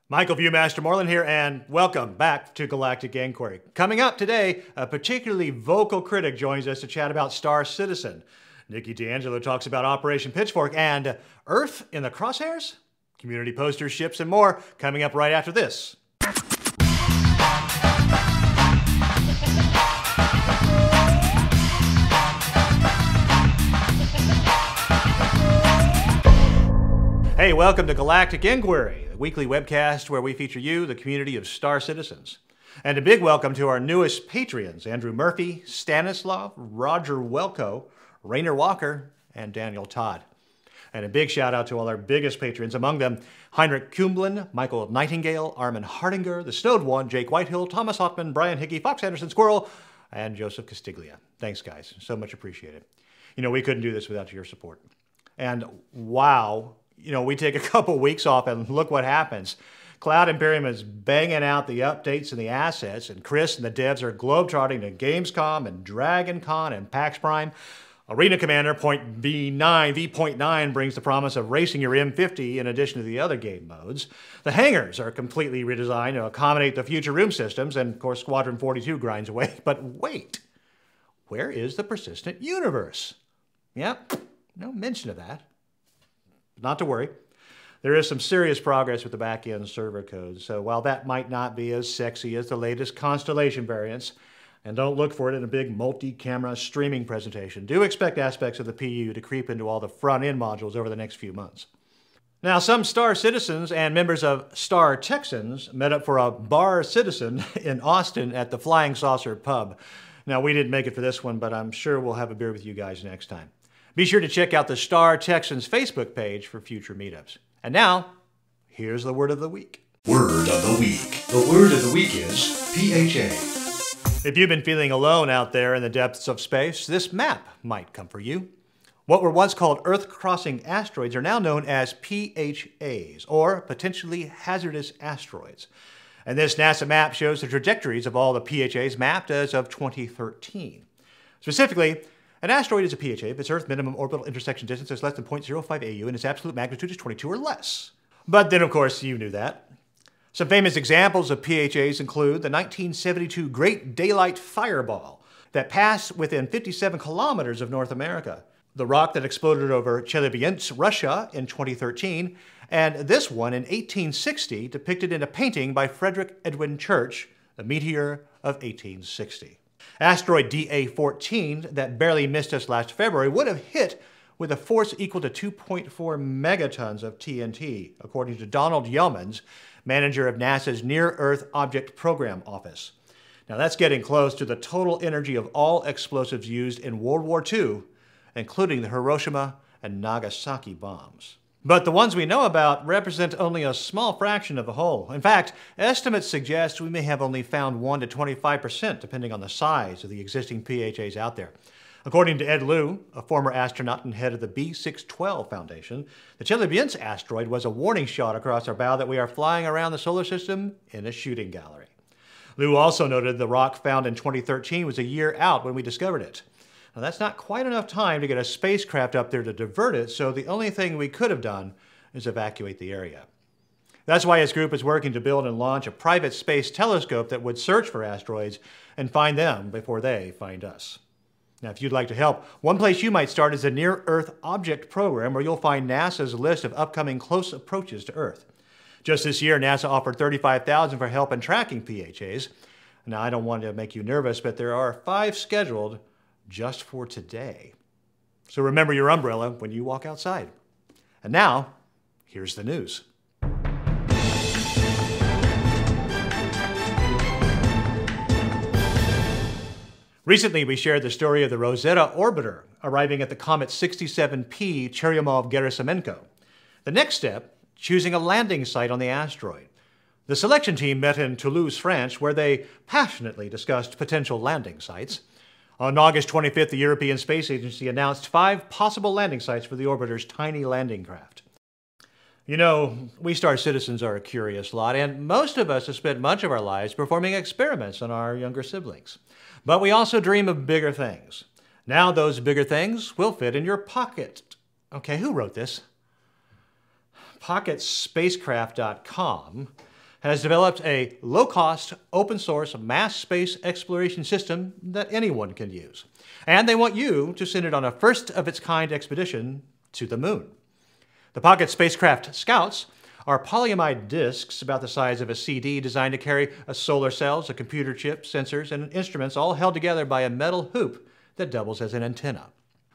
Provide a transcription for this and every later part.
Michael Viewmaster Morlan here, and welcome back to Galactic Inquiry. Coming up today, a particularly vocal critic joins us to chat about Star Citizen. Nikki talks about Operation Pitchfork and Earth in the Crosshairs, community posters, ships, and more coming up right after this. Hey, welcome to Galactic Inquiry, the weekly webcast where we feature you, the community of Star Citizens. And a big welcome to our newest Patreons, Andrew Murphy, Stanislav, Roger Welko, Rainer Walker, and Daniel Todd. And a big shout out to all our biggest patrons, among them Heinrich Kumblin, Michael Nightingale, Armin Hardinger, The Snowed One, Jake Whitehill, Thomas Hoffman, Brian Hickey, Fox Anderson Squirrel, and Joseph Castiglia. Thanks, guys. So much appreciated. You know, we couldn't do this without your support. And wow, you know, we take a couple weeks off and look what happens. Cloud Imperium is banging out the updates and the assets, and Chris and the devs are globetrotting to Gamescom and DragonCon and PAX Prime. Arena Commander V.9 brings the promise of racing your M50 in addition to the other game modes. The hangars are completely redesigned to accommodate the future room systems, and of course Squadron 42 grinds away. But wait, where is the persistent universe? Yep, no mention of that. Not to worry, there is some serious progress with the back-end server code, so while that might not be as sexy as the latest Constellation variants, and don't look for it in a big multi-camera streaming presentation, do expect aspects of the PU to creep into all the front-end modules over the next few months. Now, some Star Citizens and members of Star Texans met up for a Bar Citizen in Austin at the Flying Saucer Pub. Now, we didn't make it for this one, but I'm sure we'll have a beer with you guys next time. Be sure to check out the Star Texans Facebook page for future meetups. And now, here's the word of the week. Word of the week. The word of the week is PHA. If you've been feeling alone out there in the depths of space, this map might comfort you. What were once called Earth-crossing asteroids are now known as PHAs, or potentially hazardous asteroids. And this NASA map shows the trajectories of all the PHAs mapped as of 2013. Specifically, an asteroid is a PHA if its Earth minimum orbital intersection distance is less than 0.05 AU and its absolute magnitude is 22 or less. But then, of course, you knew that. Some famous examples of PHAs include the 1972 Great Daylight Fireball that passed within 57 kilometers of North America, the rock that exploded over Chelyabinsk, Russia in 2013, and this one in 1860 depicted in a painting by Frederick Edwin Church, the meteor of 1860. Asteroid DA14 that barely missed us last February would have hit with a force equal to 2.4 megatons of TNT, according to Donald Yeomans, manager of NASA's Near-Earth Object Program Office. Now that's getting close to the total energy of all explosives used in World War II, including the Hiroshima and Nagasaki bombs. But the ones we know about represent only a small fraction of the whole. In fact, estimates suggest we may have only found 1 to 25%, depending on the size of the existing PHAs out there. According to Ed Liu, a former astronaut and head of the B612 Foundation, the Chelyabinsk asteroid was a warning shot across our bow that we are flying around the solar system in a shooting gallery. Liu also noted the rock found in 2013 was a year out when we discovered it. Now, that's not quite enough time to get a spacecraft up there to divert it, so the only thing we could have done is evacuate the area. That's why his group is working to build and launch a private space telescope that would search for asteroids and find them before they find us. Now, if you'd like to help, one place you might start is the Near-Earth Object Program, where you'll find NASA's list of upcoming close approaches to Earth. Just this year, NASA offered $35,000 for help in tracking PHAs. Now, I don't want to make you nervous, but there are 5 scheduled just for today. So remember your umbrella when you walk outside. And now, here's the news. Recently, we shared the story of the Rosetta orbiter arriving at the comet 67P Churyumov-Gerasimenko. The next step, choosing a landing site on the asteroid. The selection team met in Toulouse, France, where they passionately discussed potential landing sites. On August 25th, the European Space Agency announced 5 possible landing sites for the orbiter's tiny landing craft. You know, we Star Citizens are a curious lot, and most of us have spent much of our lives performing experiments on our younger siblings. But we also dream of bigger things. Now those bigger things will fit in your pocket. Okay, who wrote this? PocketSpacecraft.com has developed a low-cost, open-source mass space exploration system that anyone can use. And they want you to send it on a first-of-its-kind expedition to the moon. The Pocket Spacecraft Scouts are polyamide discs about the size of a CD designed to carry a solar cells, a computer chip, sensors, and instruments all held together by a metal hoop that doubles as an antenna.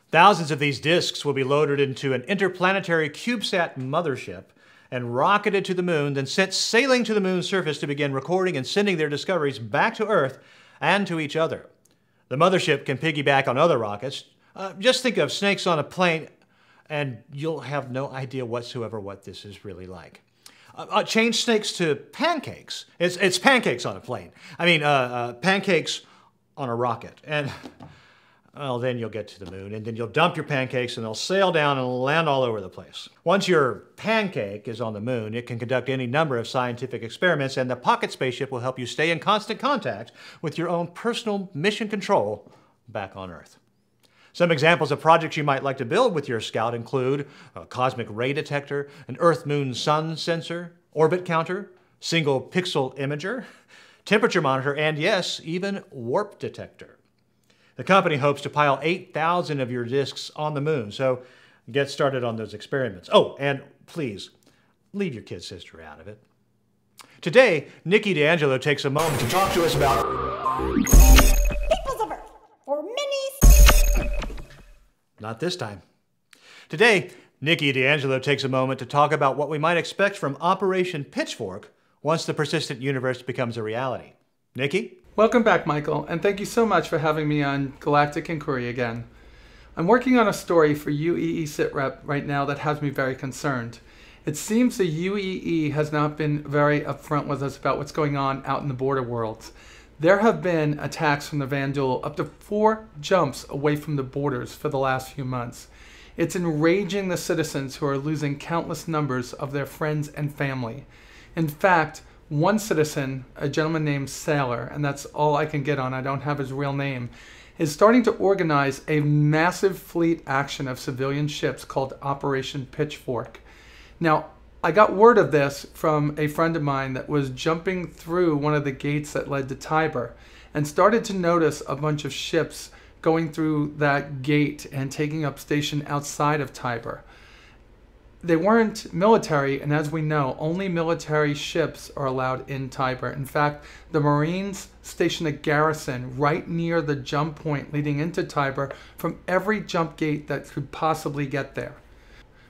Thousands of these discs will be loaded into an interplanetary CubeSat mothership and rocketed to the moon, then sent sailing to the moon's surface to begin recording and sending their discoveries back to Earth and to each other. The mothership can piggyback on other rockets. Just think of snakes on a plane, and you'll have no idea whatsoever what this is really like. Change snakes to pancakes. It's pancakes on a plane. I mean, pancakes on a rocket. And, well, then you'll get to the moon, and then you'll dump your pancakes, and they'll sail down and land all over the place. Once your pancake is on the moon, it can conduct any number of scientific experiments, and the Pocket Spaceship will help you stay in constant contact with your own personal mission control back on Earth. Some examples of projects you might like to build with your Scout include a cosmic ray detector, an Earth-Moon-Sun sensor, orbit counter, single pixel imager, temperature monitor, and yes, even warp detector. The company hopes to pile 8,000 of your discs on the moon, so get started on those experiments. Oh, and please, leave your kid sister out of it. Today, Nikki D'Angelo takes a moment to talk to us about Peoples of Earth for minis. Not this time. Today, Nikki D'Angelo takes a moment to talk about what we might expect from Operation Pitchfork once the persistent universe becomes a reality. Nikki? Welcome back, Michael, and thank you so much for having me on Galactic Inquiry again. I'm working on a story for UEE SITREP right now that has me very concerned. It seems the UEE has not been very upfront with us about what's going on out in the border worlds. There have been attacks from the Vandal up to 4 jumps away from the borders for the last few months. It's enraging the citizens who are losing countless numbers of their friends and family. In fact, one citizen, a gentleman named Sailor, and that's all I can get on, I don't have his real name, is starting to organize a massive fleet action of civilian ships called Operation Pitchfork. Now, I got word of this from a friend of mine that was jumping through one of the gates that led to Tiber and started to notice a bunch of ships going through that gate and taking up station outside of Tiber. They weren't military, and as we know, only military ships are allowed in Tiber. In fact, the Marines stationed a garrison right near the jump point leading into Tiber from every jump gate that could possibly get there.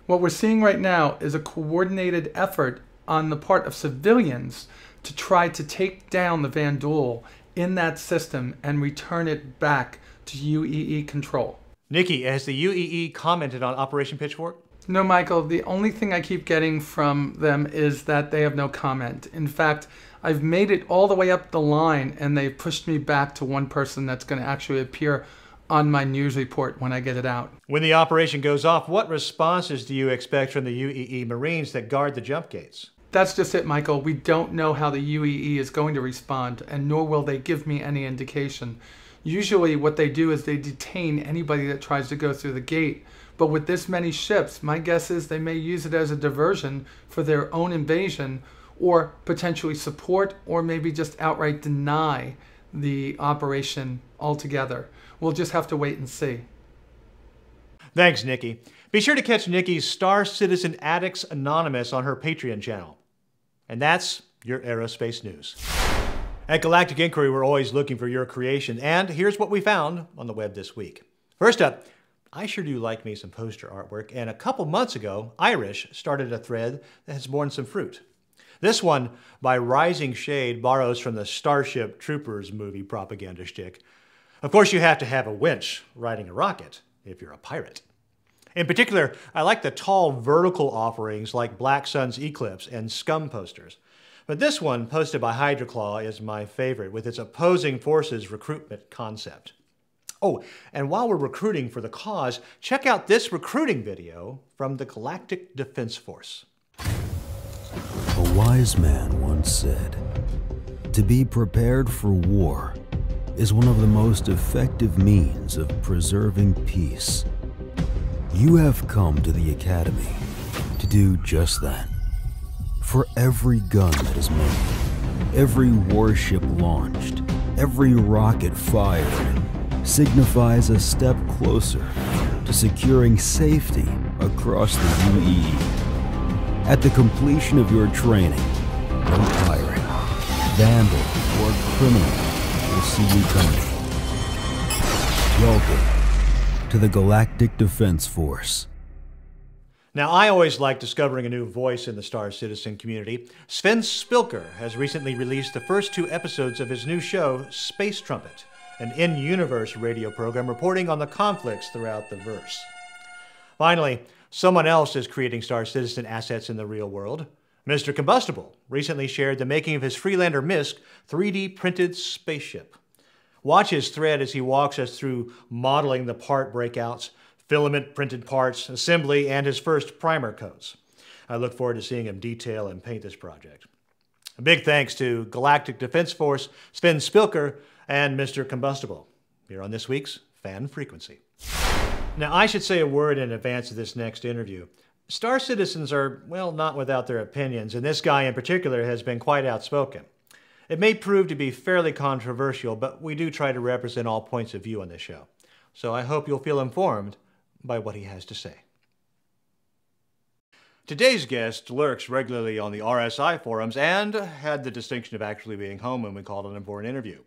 What we're seeing right now is a coordinated effort on the part of civilians to try to take down the Vandal in that system and return it back to UEE control. Nikki, has the UEE commented on Operation Pitchfork? No, Michael, the only thing I keep getting from them is that they have no comment. In fact, I've made it all the way up the line and they've pushed me back to one person that's going to actually appear on my news report when I get it out. When the operation goes off, what responses do you expect from the UEE Marines that guard the jump gates? That's just it, Michael. We don't know how the UEE is going to respond, and nor will they give me any indication. Usually what they do is they detain anybody that tries to go through the gate. But with this many ships, my guess is they may use it as a diversion for their own invasion, or potentially support, or maybe just outright deny the operation altogether. We'll just have to wait and see. Thanks, Nikki. Be sure to catch Nikki's Star Citizen Addicts Anonymous on her Patreon channel. And that's your aerospace news. At Galactic Inquiry, we're always looking for your creation, and here's what we found on the web this week. First up, I sure do like me some poster artwork, and a couple months ago, Irish started a thread that has borne some fruit. This one, by Rising Shade, borrows from the Starship Troopers movie propaganda shtick. Of course, you have to have a winch riding a rocket if you're a pirate. In particular, I like the tall vertical offerings like Black Sun's Eclipse and Scum posters. But this one, posted by Hydraclaw, is my favorite, with its opposing forces recruitment concept. Oh, and while we're recruiting for the cause, check out this recruiting video from the Galactic Defense Force. A wise man once said, "To be prepared for war is one of the most effective means of preserving peace." You have come to the Academy to do just that. For every gun that is made, every warship launched, every rocket fired signifies a step closer to securing safety across the UEE. At the completion of your training, no pirate, vandal, or criminal will see you coming. Welcome to the Galactic Defense Force. Now, I always like discovering a new voice in the Star Citizen community. Sven Spilker has recently released the first 2 episodes of his new show, Space Trumpet, an in-universe radio program reporting on the conflicts throughout the verse. Finally, someone else is creating Star Citizen assets in the real world. Mr. Combustible recently shared the making of his Freelander MISC 3D printed spaceship. Watch his thread as he walks us through modeling the part breakouts, filament printed parts, assembly, and his first primer coats. I look forward to seeing him detail and paint this project. A big thanks to Galactic Defense Force, Sven Spilker, and Mr. Combustible, here on this week's Fan Frequency. Now, I should say a word in advance of this next interview. Star Citizens are, well, not without their opinions, and this guy in particular has been quite outspoken. It may prove to be fairly controversial, but we do try to represent all points of view on this show. So I hope you'll feel informed by what he has to say. Today's guest lurks regularly on the RSI forums and had the distinction of actually being home when we called on him for an interview.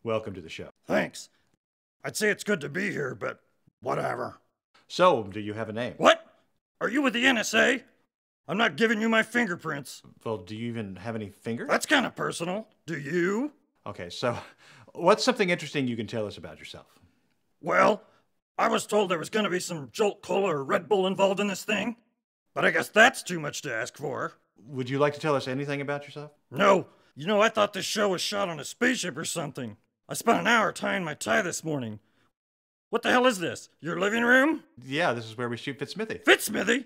Welcome to the show. Thanks. I'd say it's good to be here, but whatever. So, do you have a name? What? Are you with the NSA? I'm not giving you my fingerprints. Well, do you even have any fingers? That's kind of personal. Do you? Okay, so what's something interesting you can tell us about yourself? Well, I was told there was going to be some Jolt Cola or Red Bull involved in this thing, but I guess that's too much to ask for. Would you like to tell us anything about yourself? No. You know, I thought this show was shot on a spaceship or something. I spent an hour tying my tie this morning. What the hell is this? Your living room? Yeah, this is where we shoot Fitzsmithy. Fitzsmithy?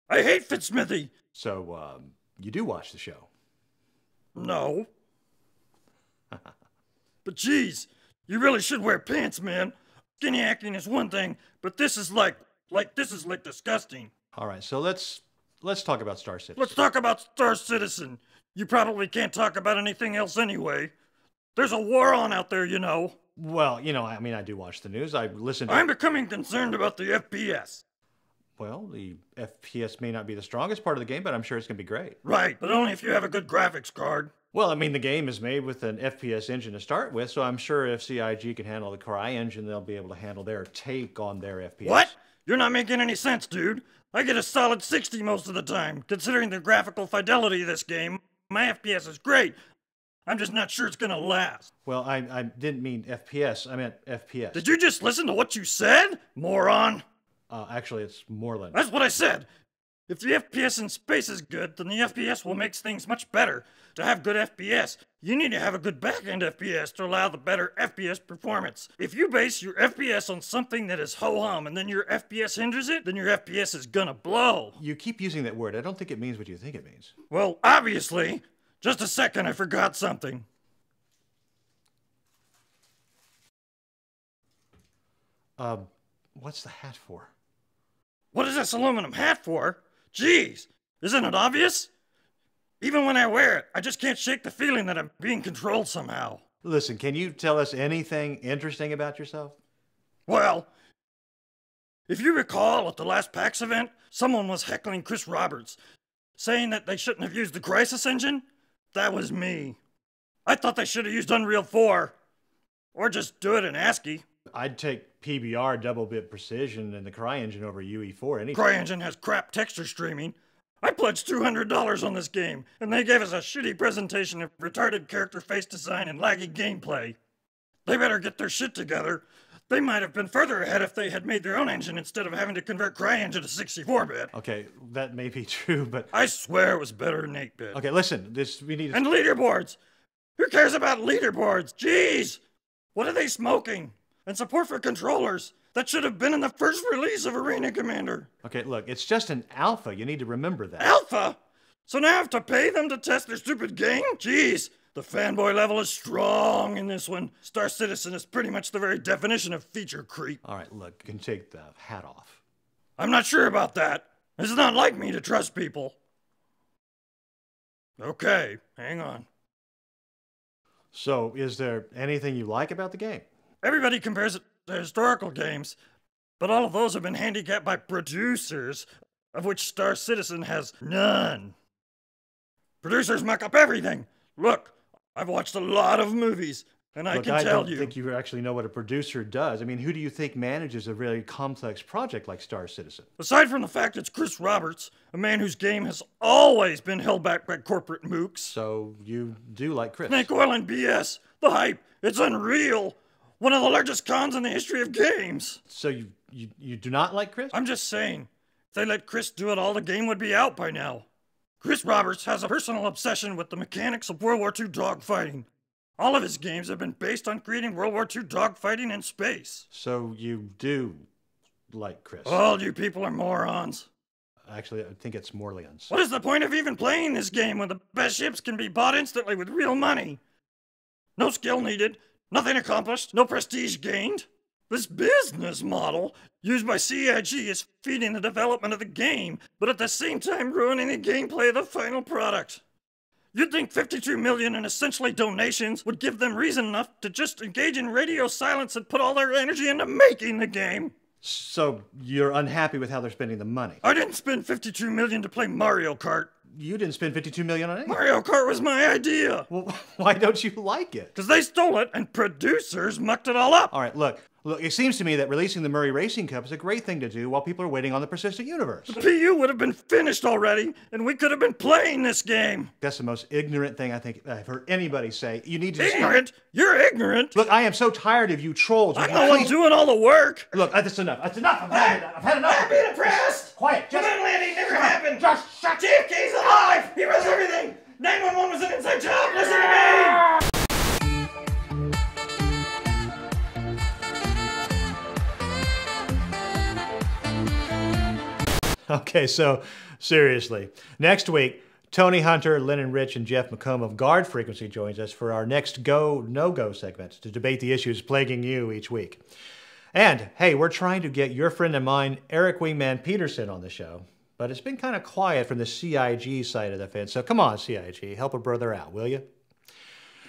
I hate Fitzsmithy! So, you do watch the show? No. But geez, you really should wear pants, man. Skinny acting is one thing, but this is like disgusting. All right, so let's talk about Star Citizen. Let's talk about Star Citizen. You probably can't talk about anything else anyway. There's a war on out there, you know. Well, you know, I mean, I do watch the news. I listen to... I'm becoming concerned about the FPS. Well, the FPS may not be the strongest part of the game, but I'm sure it's going to be great. Right, but only if you have a good graphics card. Well, I mean, the game is made with an FPS engine to start with, so I'm sure if CIG can handle the CryEngine, they'll be able to handle their take on their FPS. What? You're not making any sense, dude. I get a solid 60 most of the time. Considering the graphical fidelity of this game, my FPS is great. I'm just not sure it's gonna last. Well, I didn't mean FPS, I meant FPS. Did you just listen to what you said, moron? Actually, it's Morlan. That's what I said. If the FPS in space is good, then the FPS will make things much better. To have good FPS, you need to have a good back-end FPS to allow the better FPS performance. If you base your FPS on something that is ho-hum and then your FPS hinders it, then your FPS is gonna blow. You keep using that word. I don't think it means what you think it means. Well, obviously. Just a second, I forgot something. What's the hat for? What is this aluminum hat for? Jeez, isn't it obvious? Even when I wear it, I just can't shake the feeling that I'm being controlled somehow. Listen, can you tell us anything interesting about yourself? Well, if you recall at the last PAX event, someone was heckling Chris Roberts, saying that they shouldn't have used the Crisis engine. That was me. I thought they should have used Unreal 4. Or just do it in ASCII. I'd take PBR double bit precision and the CryEngine over UE4 any CryEngine has crap texture streaming. I pledged $200 on this game, and they gave us a shitty presentation of retarded character face design and laggy gameplay. They better get their shit together. They might have been further ahead if they had made their own engine instead of having to convert CryEngine to 64-bit. Okay, that may be true, but... I swear it was better than 8-bit. Okay, listen, we need to... And leaderboards! Who cares about leaderboards? Jeez! What are they smoking? And support for controllers. That should have been in the first release of Arena Commander. Okay, look, it's just an alpha. You need to remember that. Alpha? So now I have to pay them to test their stupid game? Jeez, the fanboy level is strong in this one. Star Citizen is pretty much the very definition of feature creep. All right, look, you can take the hat off. I'm not sure about that. It's not like me to trust people. Okay, hang on. So, is there anything you like about the game? Everybody compares it to historical games, but all of those have been handicapped by producers, of which Star Citizen has none. Producers muck up everything. Look, I've watched a lot of movies, and I Look, can I tell don't you. think you actually know what a producer does. I mean, who do you think manages a really complex project like Star Citizen? Aside from the fact it's Chris Roberts, a man whose game has always been held back by corporate mooks. So, you do like Chris? Snake oil and BS. The hype. It's unreal. One of the largest cons in the history of games. So, you do not like Chris? I'm just saying, if they let Chris do it all, the game would be out by now. Chris Roberts has a personal obsession with the mechanics of World War II dogfighting. All of his games have been based on creating World War II dogfighting in space. So, you do like Chris? All you people are morons. Actually, I think it's Morlan's. What is the point of even playing this game when the best ships can be bought instantly with real money? No skill needed, nothing accomplished, no prestige gained. This business model used by CIG is feeding the development of the game, but at the same time ruining the gameplay of the final product. You'd think 52 million in essentially donations would give them reason enough to just engage in radio silence and put all their energy into making the game. So, you're unhappy with how they're spending the money? I didn't spend 52 million to play Mario Kart. You didn't spend 52 million on it? Mario Kart was my idea. Well, why don't you like it? Because they stole it and producers mucked it all up. All right, look, it seems to me that releasing the Murray Racing Cup is a great thing to do while people are waiting on the persistent universe. The PU would have been finished already, and we could have been playing this game. That's the most ignorant thing I think I've heard anybody say. You need to just... Ignorant? You're ignorant. Look, I am so tired of you trolls. I'm the one doing all the work. Look, that's enough. That's enough. I've had enough. I'm being oppressed. Quiet. The moon landing never happened. Just shut. JFK's alive. He runs everything. 911 was an inside job. Listen to me. Okay, so seriously, next week, Tony Hunter, Lennon Rich, and Jeff McComb of Guard Frequency joins us for our next Go, No-Go segment to debate the issues plaguing you each week. And, hey, we're trying to get your friend of mine, Eric Wingman Peterson, on the show, but it's been kind of quiet from the CIG side of the fence, so come on, CIG, help a brother out, will you?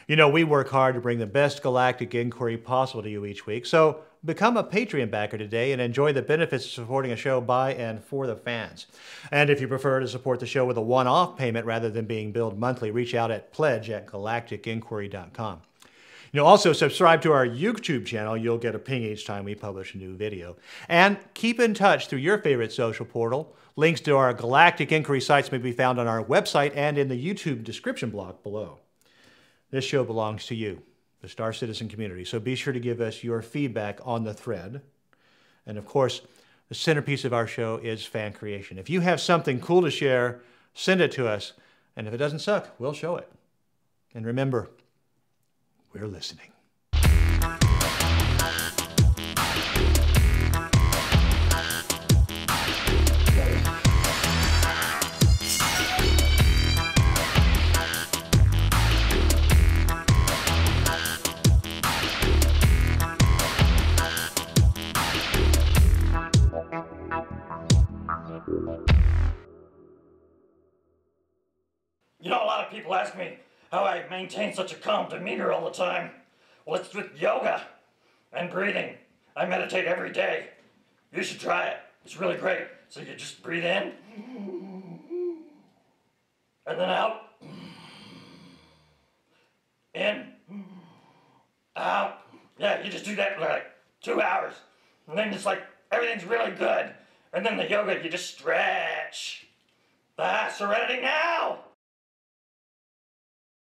You know, we work hard to bring the best galactic inquiry possible to you each week, so become a Patreon backer today and enjoy the benefits of supporting a show by and for the fans. And if you prefer to support the show with a one-off payment rather than being billed monthly, reach out at pledge@galacticinquiry.com. You know, also subscribe to our YouTube channel. You'll get a ping each time we publish a new video. And keep in touch through your favorite social portal. Links to our Galactic Inquiry sites may be found on our website and in the YouTube description block below. This show belongs to you, the Star Citizen community, so be sure to give us your feedback on the thread. And of course, the centerpiece of our show is fan creation. If you have something cool to share, send it to us, and if it doesn't suck, we'll show it. And remember, we're listening. You know, a lot of people ask me how I maintain such a calm demeanor all the time. Well, it's with yoga and breathing. I meditate every day. You should try it. It's really great. So you just breathe in, and then out. In, out. Yeah, you just do that for like 2 hours. And then it's like, everything's really good. And then the yoga, you just stretch. Serenity now!